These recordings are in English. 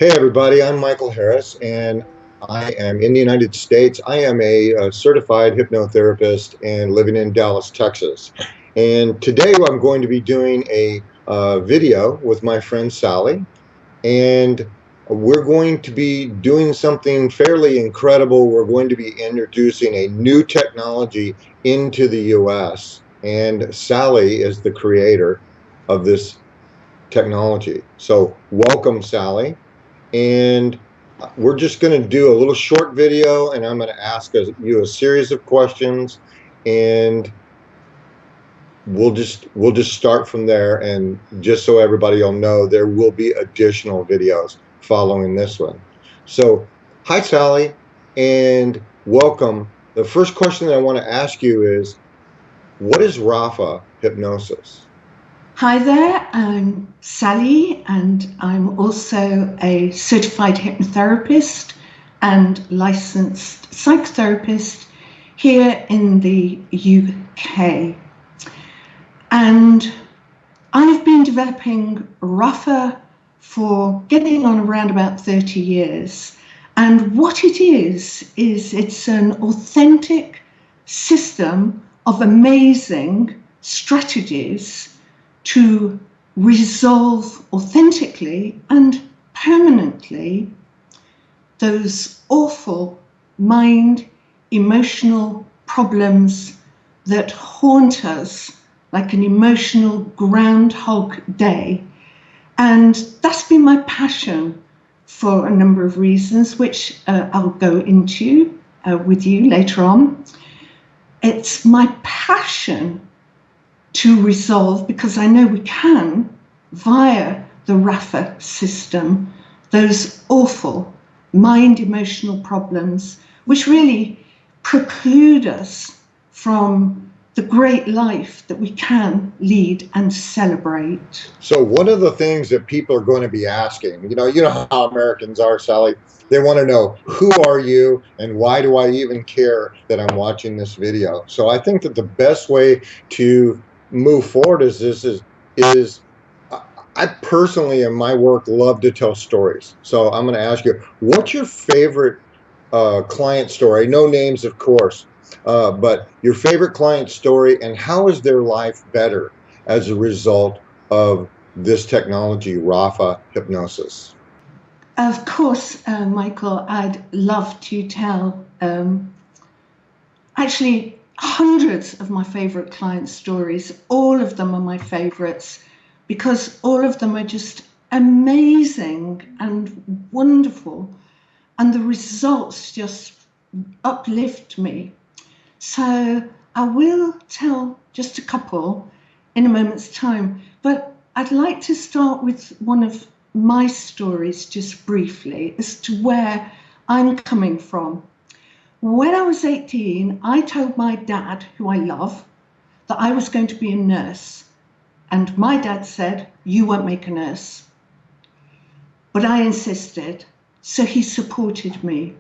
Hey everybody, I'm Michael Harris and I am in the United States. I am a certified hypnotherapist and living in Dallas, Texas. And today I'm going to be doing a video with my friend Sally. And we're going to be doing something fairly incredible. We're going to be introducing a new technology into the US. And Sally is the creator of this technology. So welcome, Sally. And we're just going to do a little short video, and I'm going to ask you a series of questions, and we'll just start from there. And just so everybody will know, there will be additional videos following this one. So hi, Sally, and welcome. The first question that I want to ask you is, what is Rapha hypnosis? Hi there, I'm Sally, and I'm also a certified hypnotherapist and licensed psychotherapist here in the UK. And I've been developing Rapha for getting on around about 30 years. And what it is it's an authentic system of amazing strategies to resolve authentically and permanently those awful mind, emotional problems that haunt us like an emotional Groundhog Day. And that's been my passion for a number of reasons, which I'll go into with you later on. It's my passion to resolve, because I know we can, via the Rapha system, those awful mind emotional problems which really preclude us from the great life that we can lead and celebrate. So one of the things that people are going to be asking, you know how Americans are, Sally. They want to know, who are you and why do I even care that I'm watching this video? So I think that the best way to move forward is I personally in my work love to tell stories. So I'm going to ask you, what's your favorite client story? No names, of course, but your favorite client story, and how is their life better as a result of this technology, Rapha hypnosis? Of course, Michael, I'd love to tell actually hundreds of my favorite client stories. All of them are my favorites because all of them are just amazing and wonderful, and the results just uplift me. So I will tell just a couple in a moment's time, but I'd like to start with one of my stories just briefly as to where I'm coming from. When I was 18, I told my dad, who I love, that I was going to be a nurse. And my dad said, "You won't make a nurse." But I insisted, so he supported me.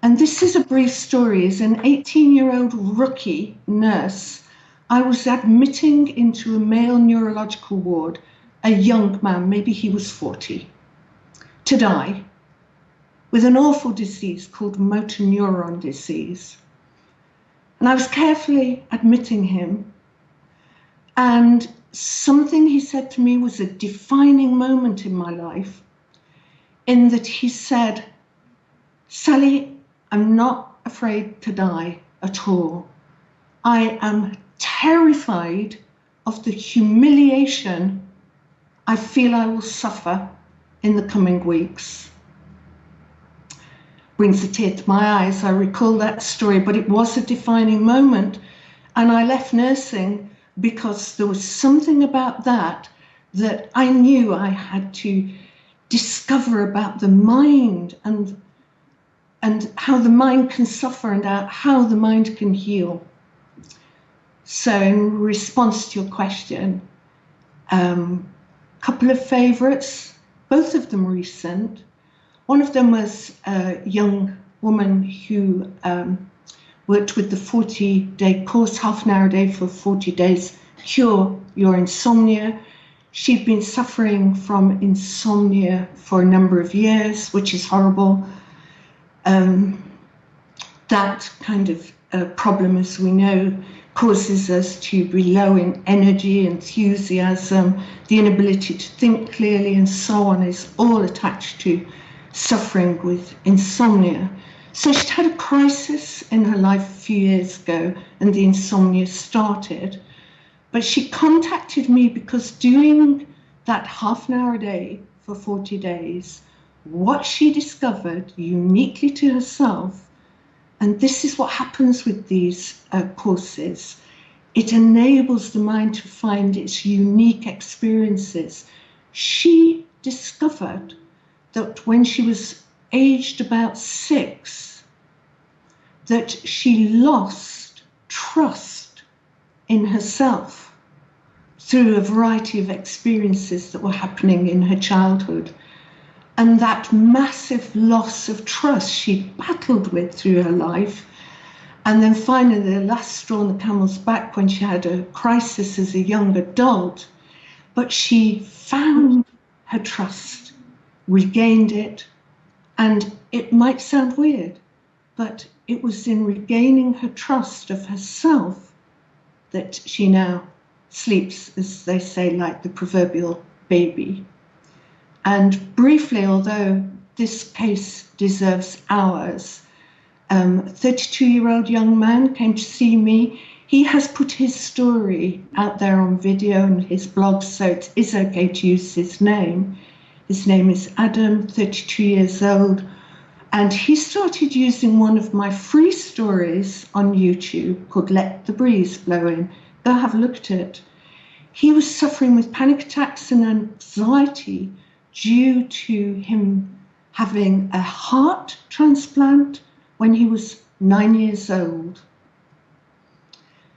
And this is a brief story. As an 18-year-old rookie nurse, I was admitting into a male neurological ward, a young man, maybe he was 40, to die with an awful disease called motor neuron disease. And I was carefully admitting him, and something he said to me was a defining moment in my life, in that he said, "Sally, I'm not afraid to die at all. I am terrified of the humiliation I feel I will suffer in the coming weeks." Brings a tear to my eyes. I recall that story, but it was a defining moment. And I left nursing because there was something about that I knew I had to discover about the mind and how the mind can suffer and how the mind can heal. So in response to your question, couple of favorites, both of them recent. One of them was a young woman who worked with the 40-day course, half an hour a day for 40 days, cure your insomnia. She'd been suffering from insomnia for a number of years, which is horrible. That kind of problem, as we know, causes us to be low in energy, enthusiasm, the inability to think clearly, and so on, is all attached to suffering with insomnia. So she'd had a crisis in her life a few years ago, and the insomnia started. But she contacted me because doing that half an hour a day for 40 days, what she discovered uniquely to herself, and this is what happens with these courses, it enables the mind to find its unique experiences. She discovered that when she was aged about 6, that she lost trust in herself through a variety of experiences that were happening in her childhood. And that massive loss of trust she battled with through her life. And then finally, the last straw on the camel's back, when she had a crisis as a young adult, but she found her trust, regained it, and it might sound weird, but it was in regaining her trust of herself that she now sleeps, as they say, like the proverbial baby. And briefly, although this case deserves hours, a 32-year-old young man came to see me. He has put his story out there on video and his blog, so it is okay to use his name. His name is Adam, 32 years old, and he started using one of my free stories on YouTube called Let the Breeze Blow In. Go have a look at it. He was suffering with panic attacks and anxiety due to him having a heart transplant when he was 9 years old.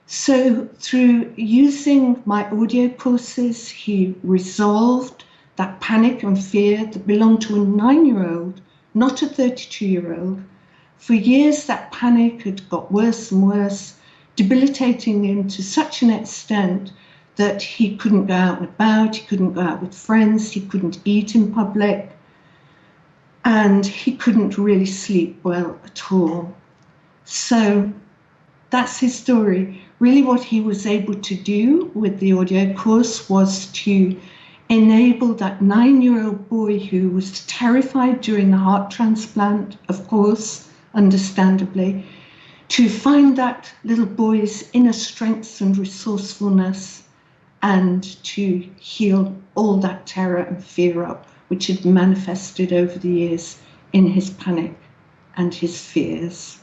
So through using my audio courses, he resolved that panic and fear that belonged to a 9-year-old, not a 32-year-old. For years, that panic had got worse and worse, debilitating him to such an extent that he couldn't go out and about, he couldn't go out with friends, he couldn't eat in public, and he couldn't really sleep well at all. So that's his story. Really what he was able to do with the audio course was to enable that 9-year-old boy who was terrified during the heart transplant, of course, understandably, to find that little boy's inner strength and resourcefulness and to heal all that terror and fear up, which had manifested over the years in his panic and his fears.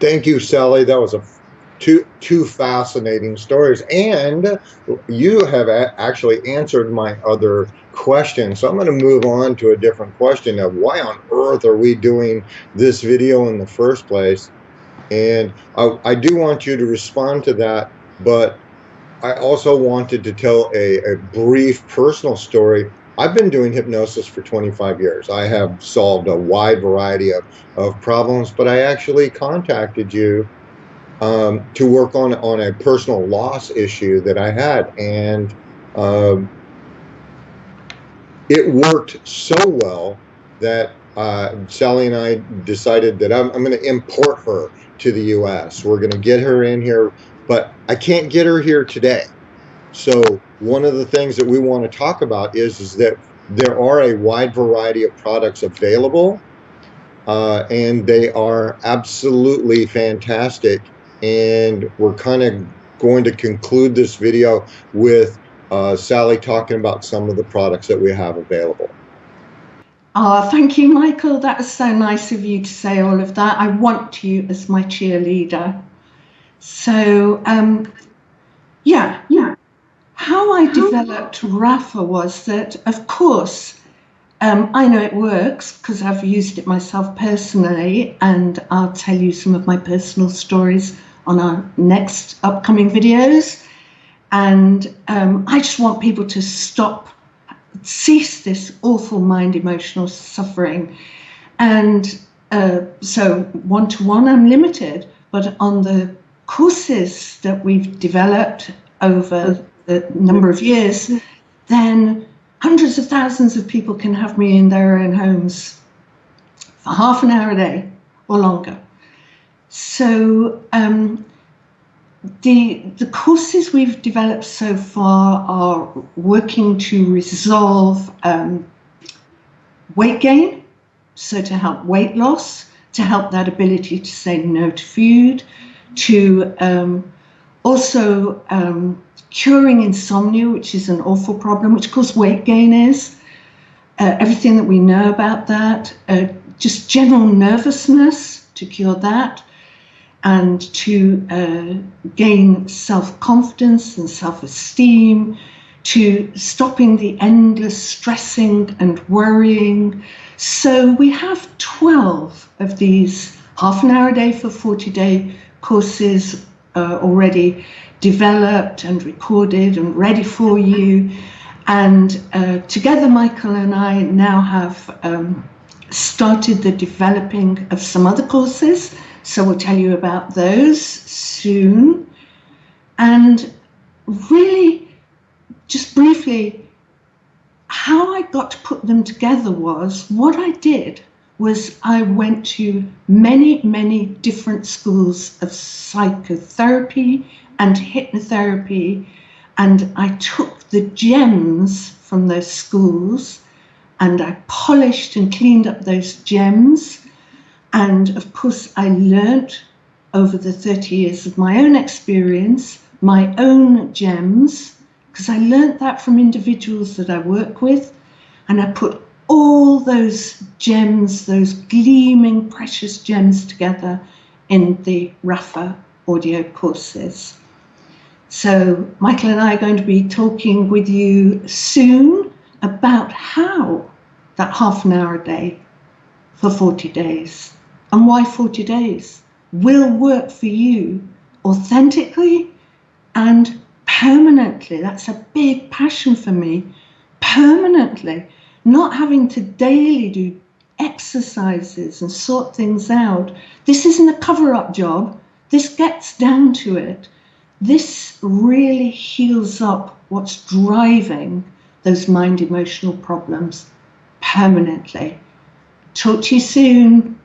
Thank you, Sally. That was two fascinating stories, and you have actually answered my other question. So I'm going to move on to a different question of why on earth are we doing this video in the first place? And I do want you to respond to that, but I also wanted to tell a brief personal story. I've been doing hypnosis for 25 years. I have solved a wide variety of problems, but I actually contacted you to work on a personal loss issue that I had. And it worked so well that Sally and I decided that I'm going to import her to the US. We're going to get her in here, but I can't get her here today. So one of the things that we want to talk about is that there are a wide variety of products available, and they are absolutely fantastic. And we're kind of going to conclude this video with Sally talking about some of the products that we have available. Thank you, Michael. That is so nice of you to say all of that. I want you as my cheerleader. So, yeah. How I developed Rapha was that, of course, I know it works because I've used it myself personally, and I'll tell you some of my personal stories on our next upcoming videos. And I just want people to cease this awful mind emotional suffering. And so one-to-one I'm limited, but on the courses that we've developed over a number of years, then hundreds of thousands of people can have me in their own homes for half an hour a day or longer. So the courses we've developed so far are working to resolve weight gain, so to help weight loss, to help that ability to say no to food, to also curing insomnia, which is an awful problem, which of course weight gain is, everything that we know about that, just general nervousness, to cure that, and to gain self-confidence and self-esteem, to stopping the endless stressing and worrying. So we have 12 of these half an hour a day for 40-day courses already developed and recorded and ready for you. And together, Michael and I now have started the developing of some other courses. So we'll tell you about those soon. And really, just briefly, how I got to put them together was, what I did was I went to many, many different schools of psychotherapy and hypnotherapy, and I took the gems from those schools and I polished and cleaned up those gems. And of course, I learnt over the 30 years of my own experience, my own gems, because I learnt that from individuals that I work with. And I put all those gems, those gleaming, precious gems together in the Rapha audio courses. So Michael and I are going to be talking with you soon about how that half an hour a day for 40 days and why 40 days will work for you authentically and permanently. That's a big passion for me. Permanently, not having to daily do exercises and sort things out. This isn't a cover-up job. This gets down to it. This really heals up what's driving those mind emotional problems permanently. Talk to you soon.